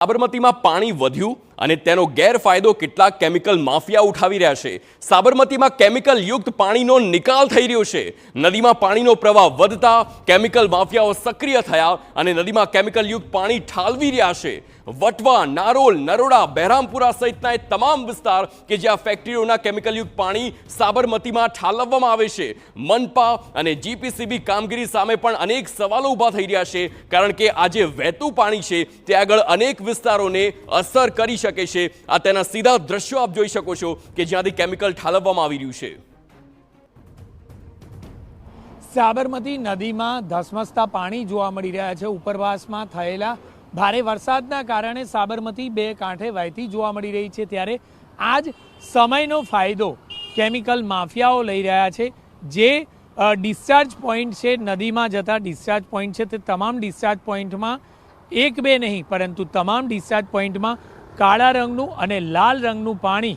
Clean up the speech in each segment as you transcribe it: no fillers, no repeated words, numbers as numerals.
સાબરમતીમાં પાણી વધ્યું અને તેનો ગેરફાયદો કેટલાક કેમિકલ માફિયા ઉઠાવી રહ્યા છે। સાબરમતીમાં કેમિકલ યુક્ત પાણીનો નિકાલ થઈ રહ્યો છે। નદીમાં પાણીનો પ્રવાહ વધતા કેમિકલ માફિયાઓ સક્રિય થયા અને નદીમાં કેમિકલ યુક્ત પાણી ઠાલવી રહ્યા છે। વટવા, નારોલ, નરોડા, બહેરામપુરા સહિતના એ તમામ વિસ્તાર કે જ્યાં ફેક્ટરીઓના કેમિકલ યુક્ત પાણી સાબરમતીમાં ઠાલવવામાં આવે છે। મનપા અને જીપીસીબી કામગીરી સામે પણ અનેક સવાલો ઊભા થઈ રહ્યા છે, કારણ કે આ જે વહેતું પાણી છે તે આગળ અનેક વિસ્તારોને અસર કરી શકે છે। આ તેના સીધા દ્રશ્યો આપ જોઈ શકો છો કે જ્યાંથી કેમિકલ ઠાલવવામાં આવી રહ્યું છે। સાબરમતી નદીમાં ધસમસતા પાણી જોવા મળી રહ્યા છે। ઉપરવાસમાં થયેલા ભારે વરસાદના કારણે સાબરમતી બે કાંઠે વહેતી જોવા મળી રહી છે, ત્યારે આજ સમયનો ફાયદો કેમિકલ માફિયાઓ લઈ રહ્યા છે। જે ડિસ્ચાર્જ પોઈન્ટ છે, નદીમાં જતા ડિસ્ચાર્જ પોઈન્ટ છે, તે તમામ ડિસ્ચાર્જ પોઈન્ટમાં એક બે નહીં પરંતુ તમામ ડિસ્ચાર્જ પોઈન્ટમાં કાળા રંગનું અને લાલ રંગનું પાણી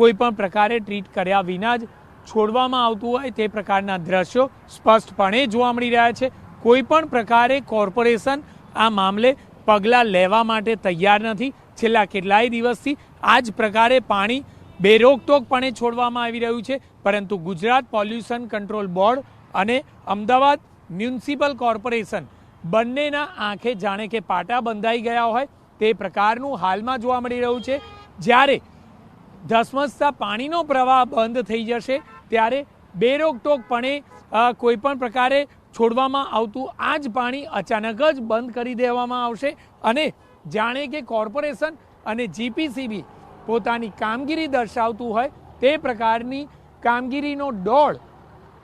કોઈ પણ પ્રકારે ટ્રીટ કર્યા વિના જ છોડવામાં આવતું હોય તે પ્રકારના દ્રશ્યો સ્પષ્ટપણે જોવા મળી રહ્યા છે। કોઈ પણ પ્રકારે કોર્પોરેશન આ મામલે પગલાં લેવા માટે તૈયાર નથી। છેલ્લા કેટલાય દિવસથી આ જ પ્રકારે પાણી બેરોકટોકપણે છોડવામાં આવી રહ્યું છે, પરંતુ ગુજરાત પોલ્યુશન કંટ્રોલ બોર્ડ અને અમદાવાદ મ્યુનિસિપલ કોર્પોરેશન બંનેના આંખે જાણે કે પાટા બંધાઈ ગયા હોય તે પ્રકારનું હાલમાં જોવા મળી રહ્યું છે। જ્યારે ધસમસતા પાણીનો પ્રવાહ બંધ થઈ જશે ત્યારે બેરોકટોકપણે કોઈ પણ પ્રકારે છોડવામાં આવતું આ જ પાણી અચાનક જ બંધ કરી દેવામાં આવશે અને જાણે કે કોર્પોરેશન અને જીપીસીબી પોતાની કામગીરી દર્શાવતું હોય તે પ્રકારની કામગીરીનો દોડ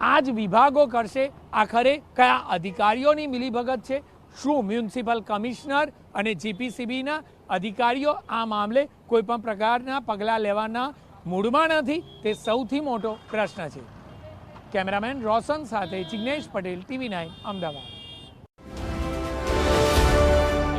આ જ વિભાગો કરશે। આખરે કયા અધિકારીઓની મિલીભગત છે? શું મ્યુનિસિપલ કમિશનર અને જીપીસીબીના અધિકારીઓ આ મામલે કોઈ પણ પ્રકારના પગલાં લેવાના મૂડમાં નથી? તે સૌથી મોટો પ્રશ્ન છે। કેમેરામેન રોશન સાથે જિગ્નેશ પટેલ, TV9 અમદાવાદ।